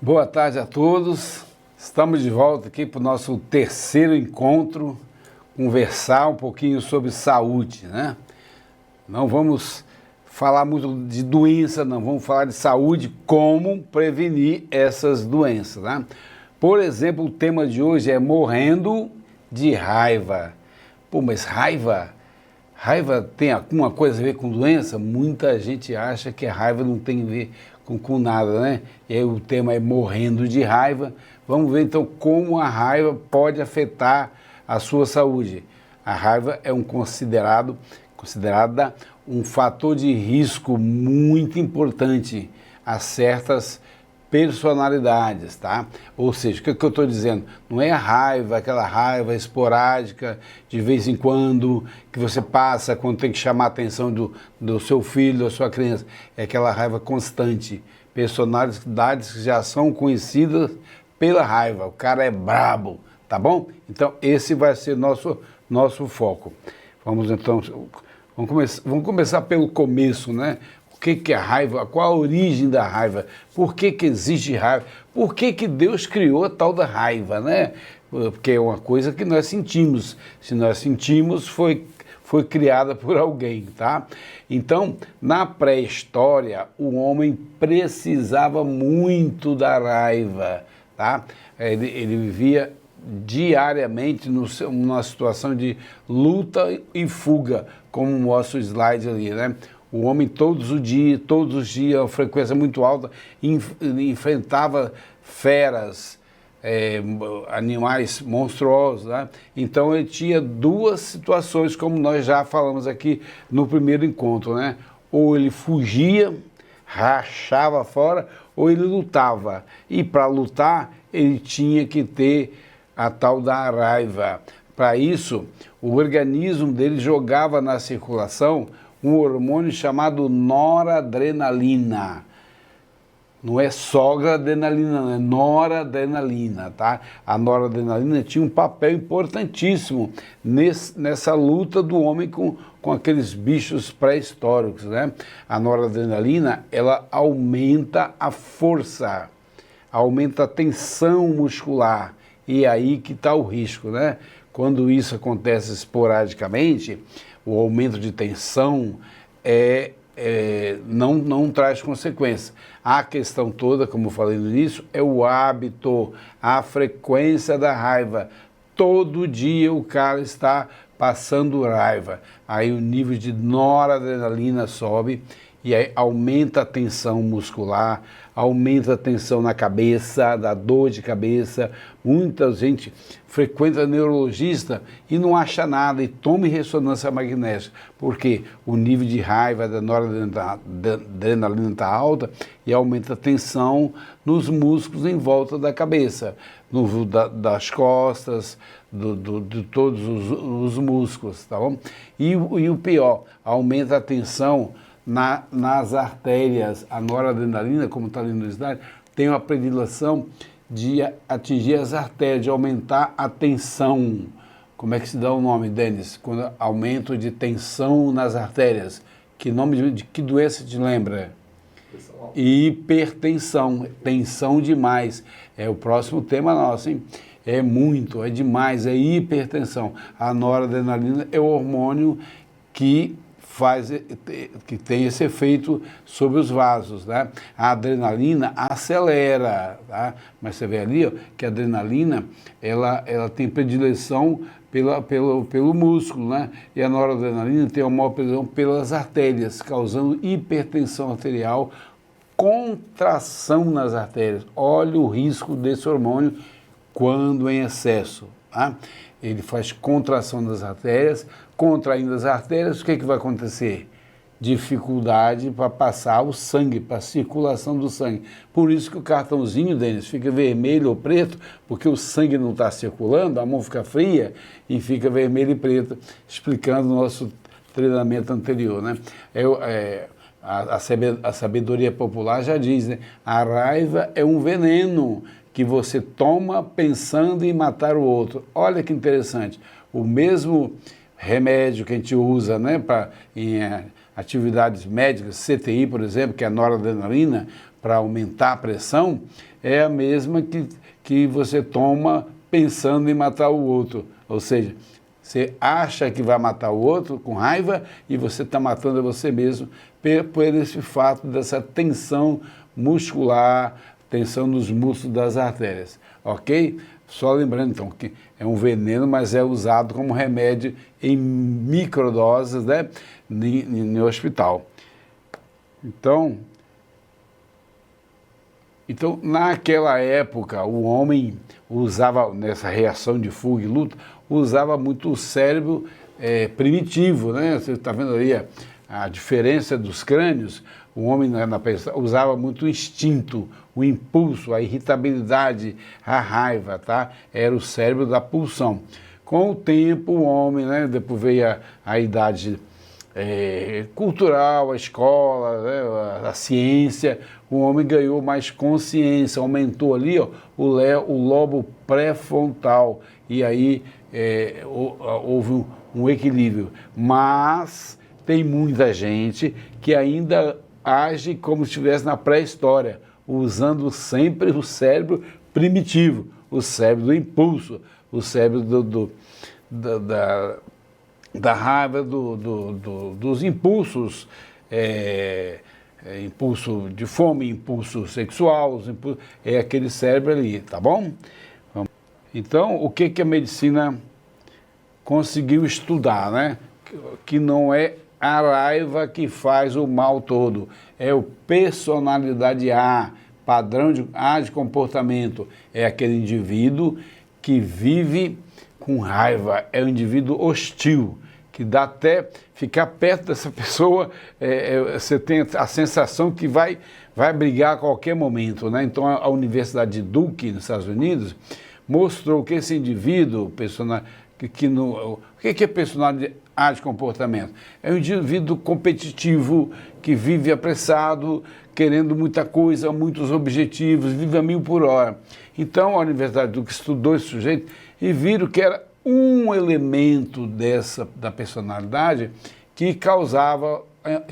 Boa tarde a todos. Estamos de volta aqui para o nosso terceiro encontro, conversar um pouquinho sobre saúde, né? Não vamos falar muito de doença, não vamos falar de saúde, como prevenir essas doenças, né? Por exemplo, o tema de hoje é morrendo de raiva. Pô, mas raiva tem alguma coisa a ver com doença? Muita gente acha que a raiva não tem a ver com nada, né? E aí o tema é morrendo de raiva. Vamos ver então como a raiva pode afetar a sua saúde. A raiva é considerada um fator de risco muito importante a certas personalidades, tá? Ou seja, o que eu estou dizendo? Não é a raiva, aquela raiva esporádica, de vez em quando, que você passa quando tem que chamar a atenção do seu filho, da sua criança. É aquela raiva constante. Personalidades que já são conhecidas pela raiva. O cara é brabo, tá bom? Então, esse vai ser nosso foco. Vamos começar pelo começo, né? O que é raiva? Qual a origem da raiva? Por que existe raiva? Por que Deus criou a tal da raiva, né? Porque é uma coisa que nós sentimos. Se nós sentimos, foi criada por alguém, tá? Então, na pré-história, o homem precisava muito da raiva, tá? Ele vivia diariamente numa situação de luta e fuga, como mostra o slide ali, né? O homem todos os dias, a frequência muito alta, enfrentava feras, animais monstruosos, né? Então ele tinha duas situações, como nós já falamos aqui no primeiro encontro, né? Ou ele fugia, rachava fora, ou ele lutava. E para lutar, ele tinha que ter a tal da raiva. Para isso, o organismo dele jogava na circulação um hormônio chamado noradrenalina. Não é adrenalina, não é noradrenalina, tá? A noradrenalina tinha um papel importantíssimo nessa luta do homem com aqueles bichos pré-históricos, né? A noradrenalina, ela aumenta a força, aumenta a tensão muscular, e é aí que está o risco, né? Quando isso acontece esporadicamente, o aumento de tensão não traz consequência. A questão toda, como eu falei no início, é o hábito, a frequência da raiva. Todo dia o cara está passando raiva. Aí o nível de noradrenalina sobe e aí aumenta a tensão muscular, aumenta a tensão na cabeça, dá dor de cabeça. Muita gente frequenta neurologista e não acha nada e tome ressonância magnética, porque o nível de raiva da noradrenalina está alta e aumenta a tensão nos músculos em volta da cabeça, das costas, de todos os músculos, tá bom? E o pior, aumenta a tensão nas artérias. A noradrenalina, como está ali no slide, tem uma predileção de atingir as artérias, de aumentar a tensão. Como é que se dá o nome, Denis? Quando aumento de tensão nas artérias. Que nome de que doença te lembra? Hipertensão, tensão demais. É o próximo tema nosso, hein? É demais, é hipertensão. A noradrenalina é o hormônio que tem esse efeito sobre os vasos, né? A adrenalina acelera, tá? Mas você vê ali, ó, que a adrenalina, ela tem predileção pelo músculo, né? E a noradrenalina tem uma maior predileção pelas artérias, causando hipertensão arterial, contração nas artérias. Olha o risco desse hormônio quando em excesso, tá? Ele faz contração das artérias, contraindo as artérias, o que vai acontecer? Dificuldade para passar o sangue, para a circulação do sangue. Por isso que o cartãozinho, Denis, fica vermelho ou preto, porque o sangue não está circulando, a mão fica fria e fica vermelho e preto, explicando o nosso treinamento anterior, né? A sabedoria popular já diz, né? A raiva é um veneno que você toma pensando em matar o outro. Olha que interessante, o mesmo remédio que a gente usa, né, em atividades médicas, CTI, por exemplo, que é a noradrenalina, para aumentar a pressão é a mesma que você toma pensando em matar o outro. Ou seja, você acha que vai matar o outro com raiva e você está matando a você mesmo por esse fato dessa tensão muscular, tensão nos músculos das artérias, ok? Só lembrando então que é um veneno, mas é usado como remédio em microdoses, né, no hospital. Então, naquela época, o homem usava, nessa reação de fuga e luta, usava muito o cérebro primitivo, né? Você está vendo aí a diferença dos crânios. O homem usava muito o instinto, o impulso, a irritabilidade, a raiva, tá? Era o cérebro da pulsão. Com o tempo, o homem, né? Depois veio a idade cultural, a escola, né? A ciência, o homem ganhou mais consciência, aumentou ali ó, o lobo pré-frontal e aí houve um equilíbrio. Mas tem muita gente que ainda age como se estivesse na pré-história, usando sempre o cérebro primitivo, o cérebro do impulso, o cérebro da raiva, dos impulsos, impulso de fome, impulso sexual, é aquele cérebro ali, tá bom? Então, o que a medicina conseguiu estudar, né? Que não é a raiva que faz o mal todo, é o personalidade A, padrão A de comportamento, é aquele indivíduo que vive com raiva, é um indivíduo hostil, que dá até ficar perto dessa pessoa, você tem a sensação que vai brigar a qualquer momento, né? Então a Universidade de Duke, nos Estados Unidos, mostrou que esse indivíduo, o que é personalidade A de comportamento? É um indivíduo competitivo, que vive apressado, querendo muita coisa, muitos objetivos, vive a 1000 por hora. Então a Universidade de Duke estudou esse sujeito e viram que era um elemento da personalidade que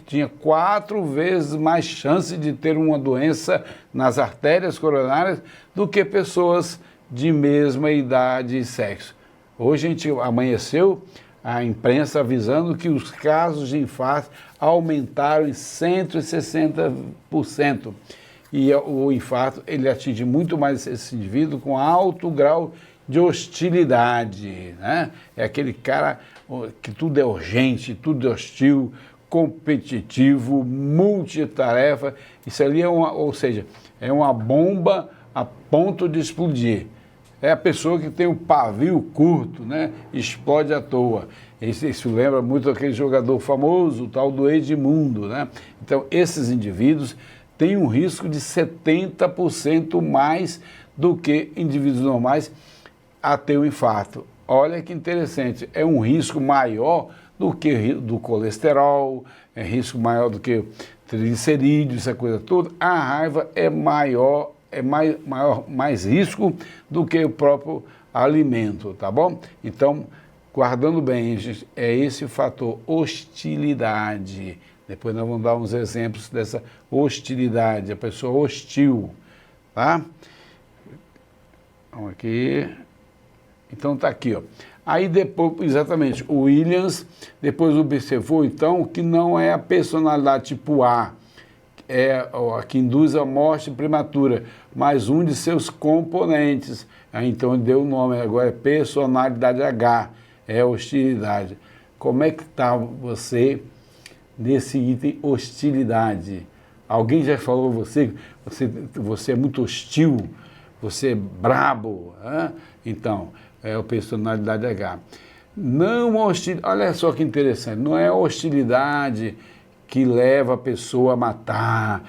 tinha 4 vezes mais chance de ter uma doença nas artérias coronárias do que pessoas de mesma idade e sexo. Hoje a gente amanheceu a imprensa avisando que os casos de infarto aumentaram em 160%. E o infarto, ele atinge muito mais esse indivíduo com alto grau de hostilidade, né? É aquele cara que tudo é urgente, tudo é hostil, competitivo, multitarefa. Isso ali ou seja, é uma bomba a ponto de explodir. É a pessoa que tem o pavio curto, né? Explode à toa. Isso lembra muito aquele jogador famoso, o tal do Edmundo, né? Então, esses indivíduos têm um risco de 70% mais do que indivíduos normais a ter um infarto. Olha que interessante, é um risco maior do que do colesterol, é risco maior do que triglicerídeos, essa coisa toda. A raiva é maior, mais risco do que o próprio alimento, tá bom? Então, guardando bem, gente, é esse o fator hostilidade. Depois nós vamos dar uns exemplos dessa hostilidade, a pessoa hostil, tá? Vamos aqui. Então tá aqui, ó. Aí depois, exatamente, o Williams depois observou então que não é a personalidade tipo A, é a que induz a morte prematura, mas um de seus componentes. Aí, então ele deu o nome, agora é personalidade H, é hostilidade. Como é que está você nesse item hostilidade? Alguém já falou você é muito hostil, você é brabo, né? Então, é a personalidade H. Não hostilidade, olha só que interessante, não é a hostilidade que leva a pessoa a matar,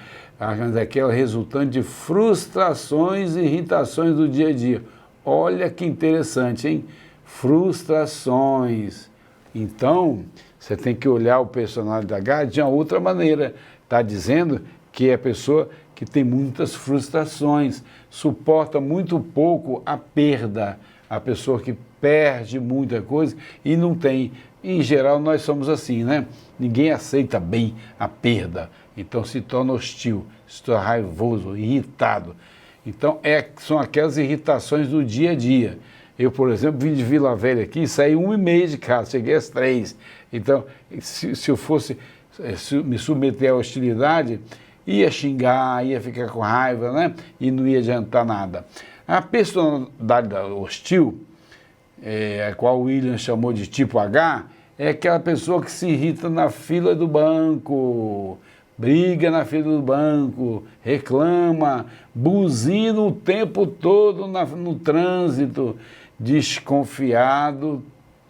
aquela resultante de frustrações e irritações do dia a dia. Olha que interessante, hein? Frustrações. Então, você tem que olhar o personalidade H de uma outra maneira. Está dizendo que é a pessoa que tem muitas frustrações, suporta muito pouco a perda, a pessoa que perde muita coisa e não tem. Em geral, nós somos assim, né? Ninguém aceita bem a perda, então se torna hostil, se torna raivoso, irritado. Então, são aquelas irritações do dia a dia. Eu, por exemplo, vim de Vila Velha aqui e saí 1h30 de casa, cheguei às 3. Então, se eu fosse me submeter à hostilidade, ia xingar, ia ficar com raiva, né? E não ia adiantar nada. A personalidade hostil, a qual o William chamou de tipo H, é aquela pessoa que se irrita na fila do banco, briga na fila do banco, reclama, buzina o tempo todo no trânsito, desconfiado,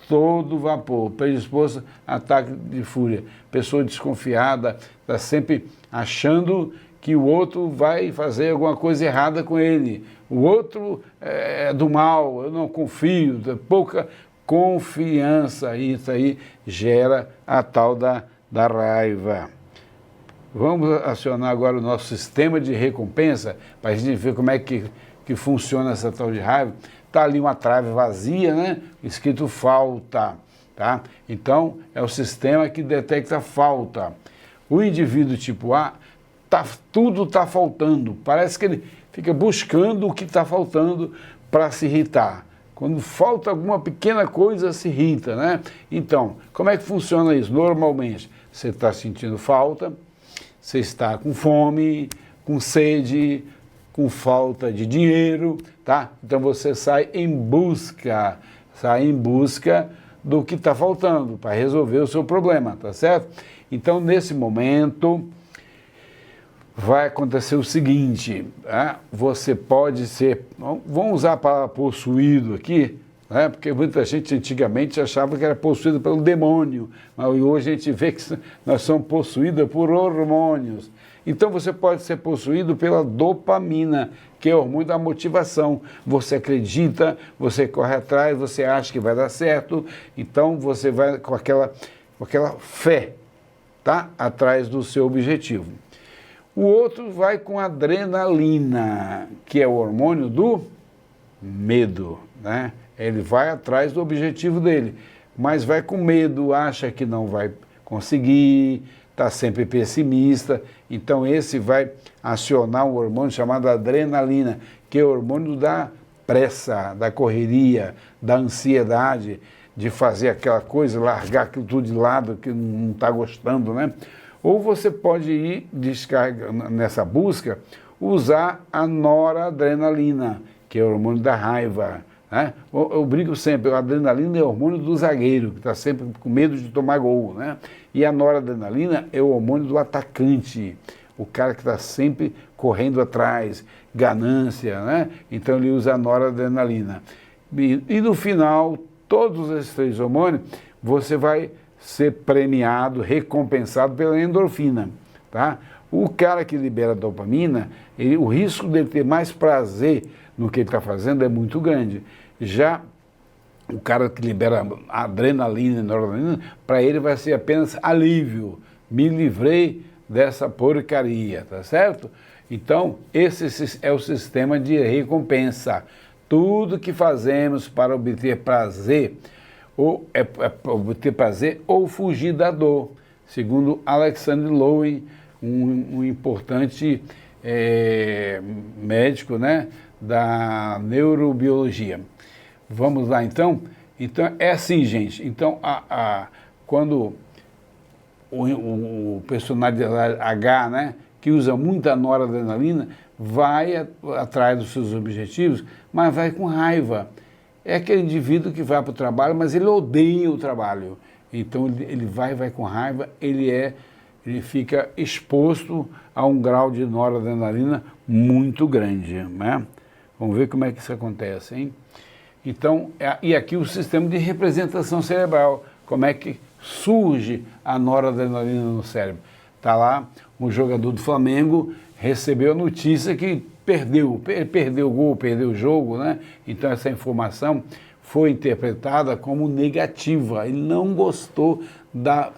todo vapor, predisposto a ataque de fúria. Pessoa desconfiada, está sempre achando que o outro vai fazer alguma coisa errada com ele. O outro é do mal, eu não confio, pouca confiança. Isso aí gera a tal da raiva. Vamos acionar agora o nosso sistema de recompensa para a gente ver como é que funciona essa tal de raiva. Está ali uma trave vazia, né? Escrito falta, tá? Então, é o sistema que detecta falta. O indivíduo tipo A, tudo está faltando. Parece que ele fica buscando o que está faltando para se irritar. Quando falta alguma pequena coisa, se irrita, né? Então, como é que funciona isso? Normalmente, você está sentindo falta, você está com fome, com sede, com falta de dinheiro, tá? Então você sai em busca do que está faltando para resolver o seu problema, tá certo? Então, nesse momento, vai acontecer o seguinte, tá? Você pode ser, vamos usar a palavra possuído aqui, né? Porque muita gente antigamente achava que era possuído pelo demônio, mas hoje a gente vê que nós somos possuídos por hormônios. Então você pode ser possuído pela dopamina, que é o hormônio da motivação. Você acredita, você corre atrás, você acha que vai dar certo, então você vai com aquela fé, tá? Atrás do seu objetivo. O outro vai com adrenalina, que é o hormônio do medo, né? Ele vai atrás do objetivo dele, mas vai com medo, acha que não vai conseguir, está sempre pessimista. Então esse vai acionar um hormônio chamado adrenalina, que é o hormônio da pressa, da correria, da ansiedade, de fazer aquela coisa, largar aquilo tudo de lado que não está gostando, né? Ou você pode ir nessa busca, usar a noradrenalina, que é o hormônio da raiva, né? Eu brinco sempre, a adrenalina é o hormônio do zagueiro, que está sempre com medo de tomar gol, né? E a noradrenalina é o hormônio do atacante, o cara que está sempre correndo atrás, ganância, né? Então ele usa a noradrenalina. E no final, todos esses 3 hormônios, você vai ser premiado, recompensado pela endorfina, tá? O cara que libera dopamina, o risco dele ter mais prazer no que ele está fazendo é muito grande. Já o cara que libera adrenalina e noradrenalina, para ele vai ser apenas alívio. Me livrei dessa porcaria, tá certo? Então, esse é o sistema de recompensa. Tudo que fazemos para obter prazer, ou obter prazer ou fugir da dor, segundo Alexander Lowen, um importante médico, né, da neurobiologia. Vamos lá então? Então é assim, gente. Então quando o personagem H, né, que usa muita noradrenalina, vai atrás dos seus objetivos, mas vai com raiva. É aquele indivíduo que vai para o trabalho, mas ele odeia o trabalho. Então ele vai com raiva, ele fica exposto a um grau de noradrenalina muito grande, né? Vamos ver como é que isso acontece, hein? Então, e aqui o sistema de representação cerebral, como é que surge a noradrenalina no cérebro. Está lá, um jogador do Flamengo recebeu a notícia que perdeu o gol, perdeu o jogo, né? Então essa informação foi interpretada como negativa, ele não gostou da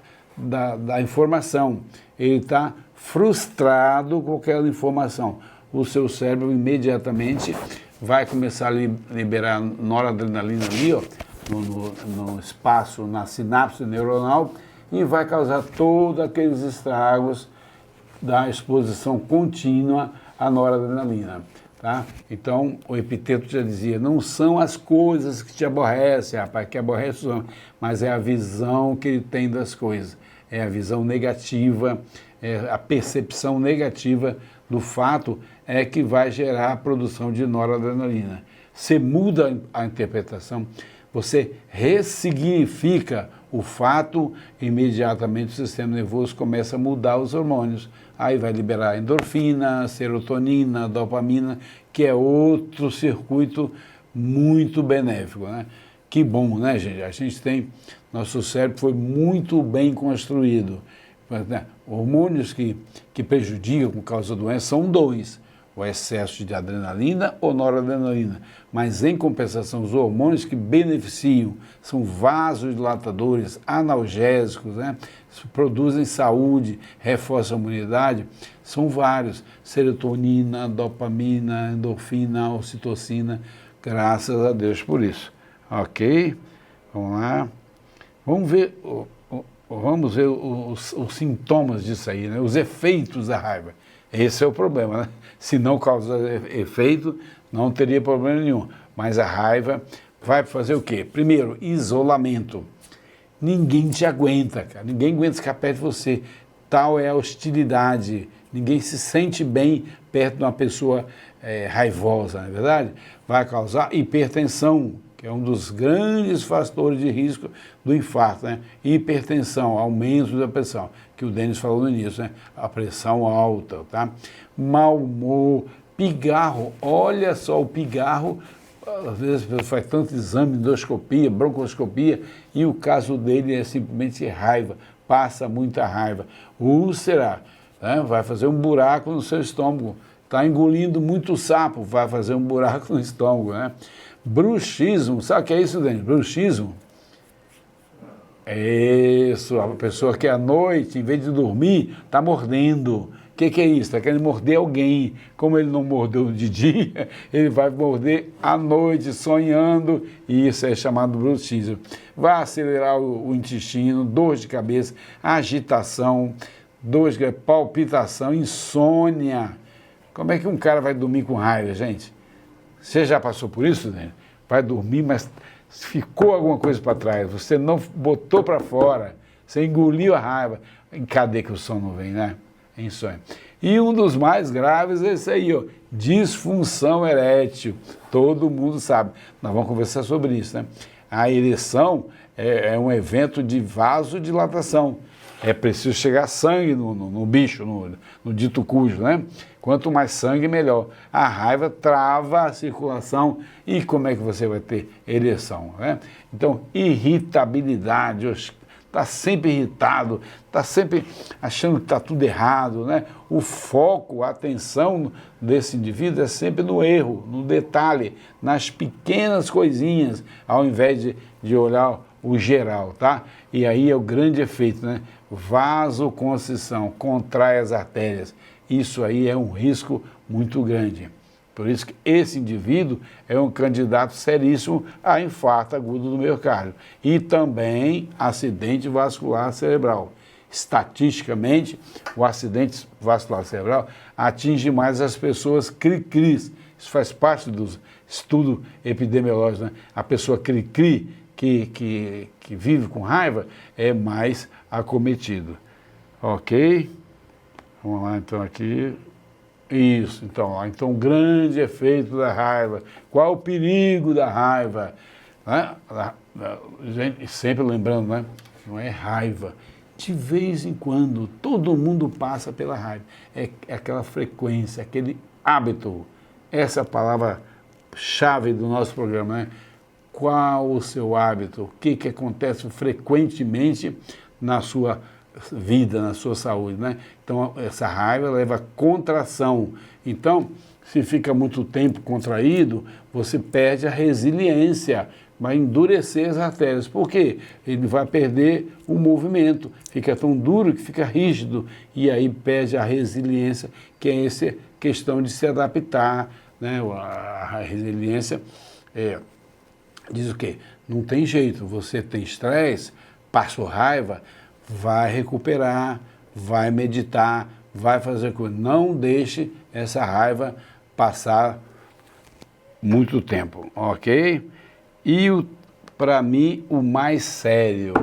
informação, ele está frustrado com aquela informação. O seu cérebro imediatamente vai começar a liberar noradrenalina ali, ó, no espaço, na sinapse neuronal, e vai causar todos aqueles estragos da exposição contínua à noradrenalina. Tá? Então, o Epiteto já dizia, não são as coisas que te aborrecem, rapaz, que aborrece os homens, mas é a visão que ele tem das coisas, é a visão negativa, é a percepção negativa do fato é que vai gerar a produção de noradrenalina. Você muda a interpretação, você ressignifica o fato, imediatamente o sistema nervoso começa a mudar os hormônios. Aí vai liberar endorfina, serotonina, dopamina, que é outro circuito muito benéfico, né? Que bom, né, gente? A gente tem, nosso cérebro foi muito bem construído. Hormônios que prejudicam por causa da doença são dois, o excesso de adrenalina ou noradrenalina, mas em compensação os hormônios que beneficiam são vasodilatadores, analgésicos, né? Produzem saúde, reforçam a imunidade, são vários, serotonina, dopamina, endorfina, ocitocina, graças a Deus por isso. Ok? Vamos lá. Vamos ver os sintomas disso aí, né? Os efeitos da raiva. Esse é o problema, né? Se não causar efeito, não teria problema nenhum. Mas a raiva vai fazer o quê? Primeiro, isolamento. Ninguém te aguenta, cara. Ninguém aguenta ficar perto de você. Tal é a hostilidade. Ninguém se sente bem perto de uma pessoa raivosa, não é verdade? Vai causar hipertensão, que é um dos grandes fatores de risco do infarto, né? Hipertensão, aumento da pressão, que o Denis falou no início, né? A pressão alta, tá? Mau humor, pigarro, olha só, o pigarro, às vezes a pessoa faz tanto exame, endoscopia, broncoscopia, e o caso dele é simplesmente raiva, passa muita raiva. Úlcera, né? Vai fazer um buraco no seu estômago, está engolindo muito sapo, vai fazer um buraco no estômago, né? Bruxismo, sabe o que é isso, Denis? Bruxismo? É isso, a pessoa que à noite, em vez de dormir, está mordendo. O que é isso? Está querendo morder alguém. Como ele não mordeu de dia, ele vai morder à noite, sonhando, e isso é chamado bruxismo. Vai acelerar o intestino, dor de cabeça, agitação, palpitação, insônia. Como é que um cara vai dormir com raiva, gente? Você já passou por isso, né? Vai dormir, mas ficou alguma coisa para trás, você não botou para fora, você engoliu a raiva. Cadê que o sono vem, né? É insônia. E um dos mais graves é esse aí, ó, disfunção erétil. Todo mundo sabe. Nós vamos conversar sobre isso, né? A ereção é um evento de vasodilatação. É preciso chegar sangue no bicho, no dito cujo, né? Quanto mais sangue, melhor. A raiva trava a circulação e como é que você vai ter ereção, né? Então, irritabilidade, está sempre irritado, está sempre achando que está tudo errado, né? O foco, a atenção desse indivíduo é sempre no erro, no detalhe, nas pequenas coisinhas, ao invés de olhar o geral, tá? E aí é o grande efeito, né? Vasoconstrição, contrai as artérias. Isso aí é um risco muito grande. Por isso que esse indivíduo é um candidato seríssimo a infarto agudo do miocárdio e também acidente vascular cerebral. Estatisticamente, o acidente vascular cerebral atinge mais as pessoas cri-cris. Isso faz parte do estudo epidemiológico, né? A pessoa cri-cri que vive com raiva é mais acometido. Ok? Vamos lá então aqui. Isso, então o grande efeito da raiva. Qual o perigo da raiva? Né? Gente, sempre lembrando, né? Não é raiva. De vez em quando, todo mundo passa pela raiva. É aquela frequência, aquele hábito. Essa é a palavra-chave do nosso programa, né? Qual o seu hábito? O que acontece frequentemente na sua vida, na sua saúde, né? Então, essa raiva leva a contração. Então, se fica muito tempo contraído, você perde a resiliência, vai endurecer as artérias. Por quê? Ele vai perder o movimento, fica tão duro que fica rígido, e aí perde a resiliência, que é essa questão de se adaptar né? A resiliência diz o quê? Não tem jeito, você tem estresse, passou raiva, vai recuperar, vai meditar, vai fazer coisa. Não deixe essa raiva passar muito tempo, ok? E para mim o mais sério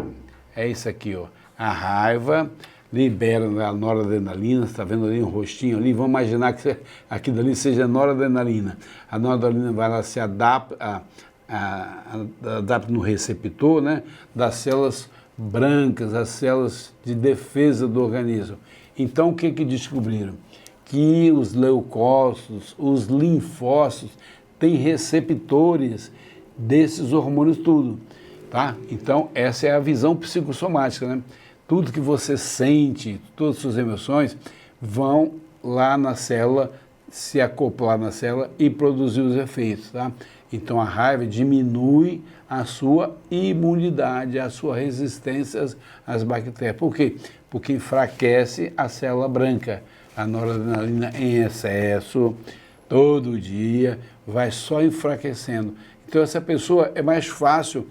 é isso aqui, ó. A raiva libera a noradrenalina, você está vendo ali um rostinho ali, vamos imaginar que aquilo ali seja noradrenalina. A noradrenalina vai lá, se adapta no receptor, né, das células brancas, as células de defesa do organismo. Então o que descobriram? Que os leucócitos, os linfócitos têm receptores desses hormônios tudo, tá? Então essa é a visão psicossomática, né? Tudo que você sente, todas as suas emoções vão lá na célula, se acoplar na célula e produzir os efeitos, tá? Então a raiva diminui a sua imunidade, a sua resistência às bactérias. Por quê? Porque enfraquece a célula branca. A noradrenalina em excesso, todo dia, vai só enfraquecendo. Então essa pessoa é mais fácil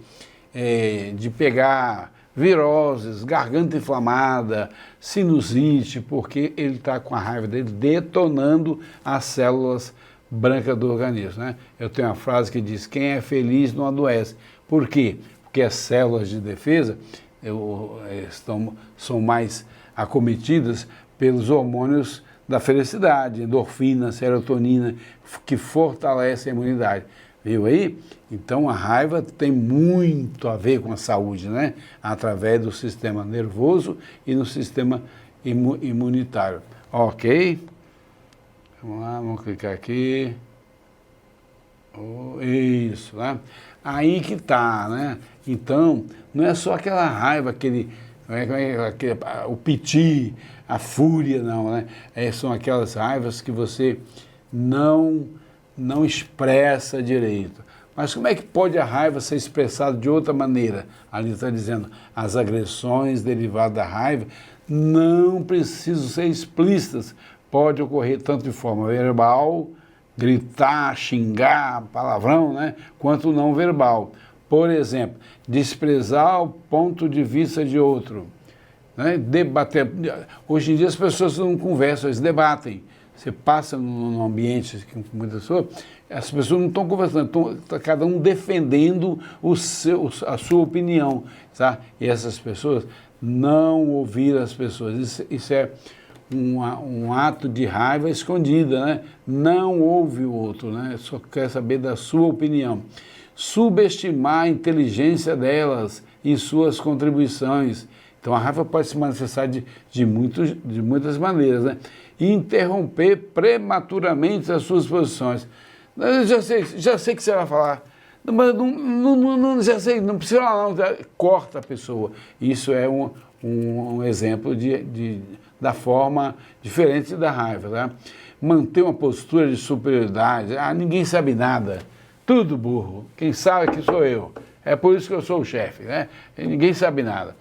de pegar viroses, garganta inflamada, sinusite, porque ele está com a raiva dele detonando as células brancas do organismo, né? Eu tenho uma frase que diz, quem é feliz não adoece. Por quê? Porque as células de defesa são mais acometidas pelos hormônios da felicidade, endorfina, serotonina, que fortalecem a imunidade. Viu aí? Então a raiva tem muito a ver com a saúde, né? Através do sistema nervoso e no sistema imunitário. Ok? Vamos lá, vamos clicar aqui. Isso, né? Aí que tá, né? Então, não é só aquela raiva, o piti, a fúria, não, né? São aquelas raivas que você não expressa direito. Mas como é que pode a raiva ser expressada de outra maneira? Ali está dizendo, as agressões derivadas da raiva não precisam ser explícitas. Pode ocorrer tanto de forma verbal, gritar, xingar, palavrão, né? Quanto não verbal. Por exemplo, desprezar o ponto de vista de outro, né? Debater. Hoje em dia as pessoas não conversam, eles debatem. Você passa num ambiente com muitas pessoas, as pessoas não estão conversando, está cada um defendendo a sua opinião, tá? E essas pessoas não ouvir as pessoas. Isso é um ato de raiva escondida, né? Não ouve o outro, né? Só quer saber da sua opinião. Subestimar a inteligência delas e suas contribuições. Então a raiva pode se manifestar de muitas maneiras, né? Interromper prematuramente as suas posições. Eu já sei o que você vai falar, mas já sei, não precisa falar não, corta a pessoa. Isso é um exemplo da forma diferente da raiva, tá? Manter uma postura de superioridade, ninguém sabe nada, tudo burro, quem sabe que sou eu, é por isso que eu sou o chefe, né? Ninguém sabe nada.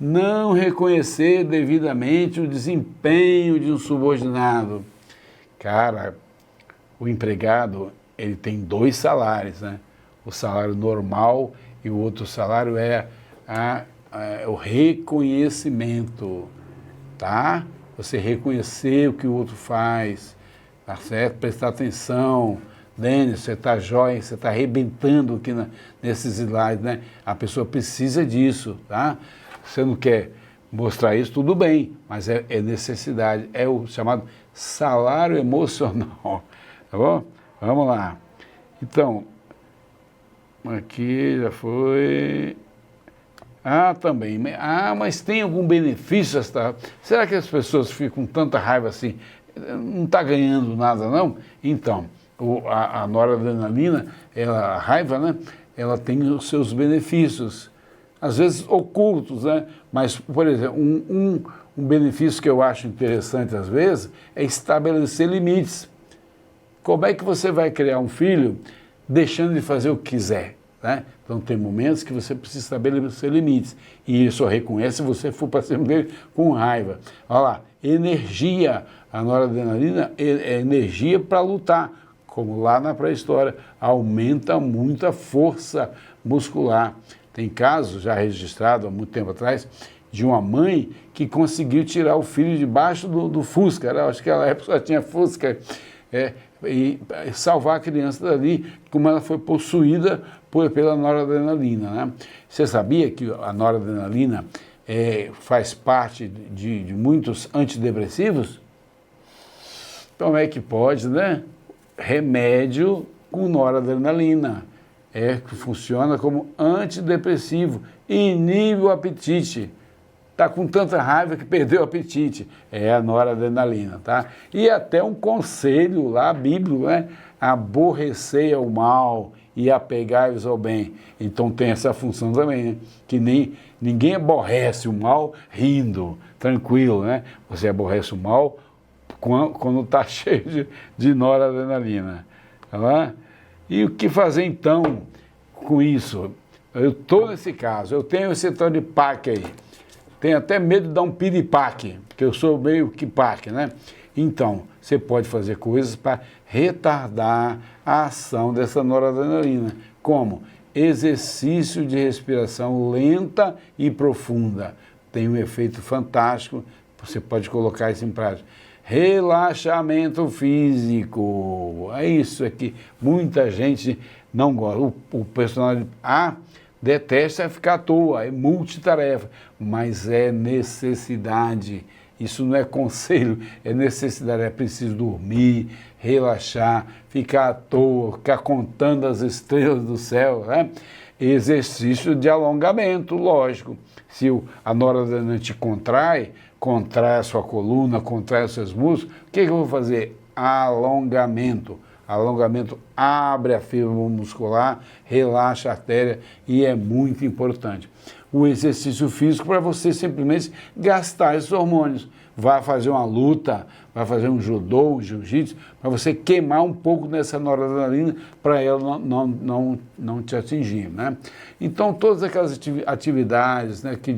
Não reconhecer devidamente o desempenho de um subordinado. Cara, o empregado, ele tem 2 salários, né? O salário normal e o outro salário é o reconhecimento, tá? Você reconhecer o que o outro faz, tá certo? Prestar atenção. Denis, você está jóia, você está arrebentando aqui nesses slides, né? A pessoa precisa disso, tá? Você não quer mostrar isso, tudo bem, mas é necessidade, é o chamado salário emocional, tá bom? Vamos lá. Então, aqui já foi... também. Mas tem algum benefício? Será que as pessoas ficam com tanta raiva assim? Não está ganhando nada, não? Então, a noradrenalina, a raiva, né? Ela tem os seus benefícios, às vezes ocultos, né? Mas, por exemplo, um benefício que eu acho interessante às vezes é estabelecer limites. Como é que você vai criar um filho deixando de fazer o que quiser, né? Então tem momentos que você precisa estabelecer limites e ele só reconhece se você for para cima dele com raiva. Olha lá, energia, a noradrenalina é energia para lutar como lá na pré-história, aumenta muito a força muscular. Tem casos já registrados há muito tempo atrás de uma mãe que conseguiu tirar o filho debaixo do Fusca, né? Acho que naquela época só tinha Fusca, e salvar a criança dali, como ela foi possuída pela noradrenalina, né? Você sabia que a noradrenalina faz parte de muitos antidepressivos? Então é que pode, né? Remédio com noradrenalina. Que funciona como antidepressivo, inibe o apetite. Está com tanta raiva que perdeu o apetite. É a noradrenalina, tá? E até um conselho lá, bíblico, né? Aborrecei ao mal e apegai-vos ao bem. Então tem essa função também, né? Que ninguém aborrece o mal rindo, tranquilo, né? Você aborrece o mal quando está cheio de noradrenalina. Tá lá? E o que fazer então com isso? Eu estou nesse caso, eu tenho esse tal de PAC aí. Tenho até medo de dar um piripaque, porque eu sou meio que PAC, né? Então, você pode fazer coisas para retardar a ação dessa noradrenalina, como exercício de respiração lenta e profunda. Tem um efeito fantástico, você pode colocar isso em prática. Relaxamento físico, é isso aqui. Muita gente não gosta. O personagem detesta ficar à toa, é multitarefa, mas é necessidade. Isso não é conselho, é necessidade. É preciso dormir, relaxar, ficar à toa, ficar contando as estrelas do céu, né? Exercício de alongamento, lógico. Se a noradrenalina te contrai a sua coluna, contrai os seus músculos, o que eu vou fazer? Alongamento. Alongamento abre a fibra muscular, relaxa a artéria e é muito importante. O exercício físico para você simplesmente gastar esses hormônios. Vai fazer uma luta, vai fazer um judô, um jiu-jitsu, para você queimar um pouco dessa noradrenalina para ela não te atingir, né? Então, todas aquelas atividades, né, que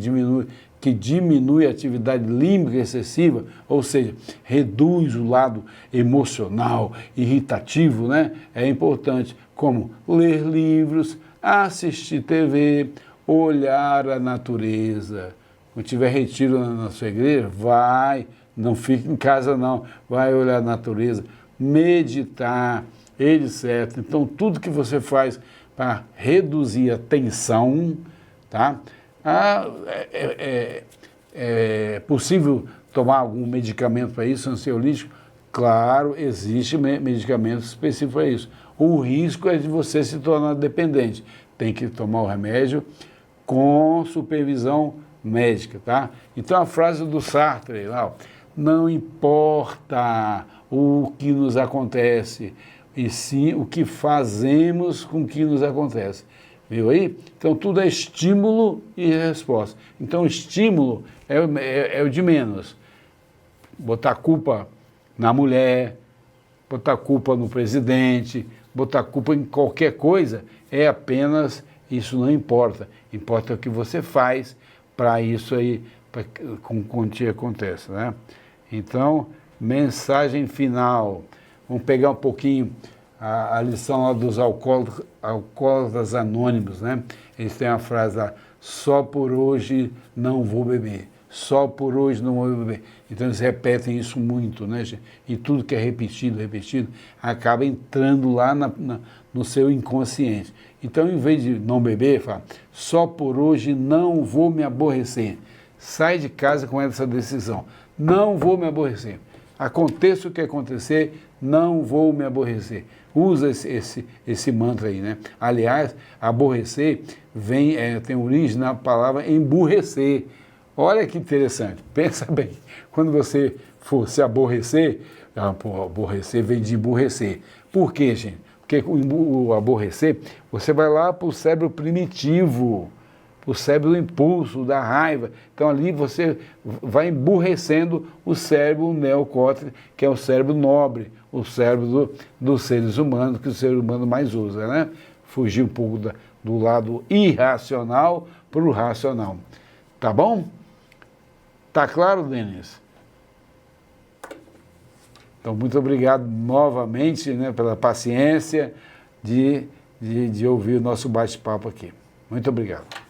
diminui a atividade límbica excessiva, ou seja, reduz o lado emocional, irritativo, né? É importante, como ler livros, assistir TV, olhar a natureza. Quando tiver retiro na sua igreja, não fique em casa não, vai olhar a natureza, meditar, etc. Então, tudo que você faz para reduzir a tensão, tá? É possível tomar algum medicamento para isso, ansiolítico? Claro, existe medicamento específico para isso. O risco é de você se tornar dependente. Tem que tomar o remédio com supervisão médica, tá? Então a frase do Sartre lá, ó, não importa o que nos acontece, e sim o que fazemos com o que nos acontece. Viu aí? Então tudo é estímulo e resposta. Então o estímulo é o de menos. Botar culpa na mulher, botar culpa no presidente, botar culpa em qualquer coisa, isso não importa. Importa o que você faz para isso aí, com que acontece, né? Então, mensagem final. Vamos pegar um pouquinho a lição lá dos alcoólatras anônimos, né? Eles têm a frase lá, só por hoje não vou beber. Só por hoje não vou beber. Então eles repetem isso muito, né, gente? E tudo que é repetido, acaba entrando lá no seu inconsciente. Então, em vez de não beber, fala, só por hoje não vou me aborrecer. Sai de casa com essa decisão. Não vou me aborrecer. Aconteça o que acontecer, não vou me aborrecer. Usa esse mantra aí, né? Aliás, aborrecer tem origem na palavra emburrecer. Olha que interessante, pensa bem. Quando você for se aborrecer, aborrecer vem de emburrecer. Por quê, gente? Porque o aborrecer, você vai lá para o cérebro primitivo, para o cérebro do impulso, da raiva. Então ali você vai emburrecendo o cérebro neocórtex, que é o cérebro nobre, o cérebro dos seres humanos, que o ser humano mais usa, né? Fugir um pouco do lado irracional para o racional. Tá bom? Tá claro, Denis? Então, muito obrigado novamente, né, pela paciência de ouvir o nosso bate-papo aqui. Muito obrigado.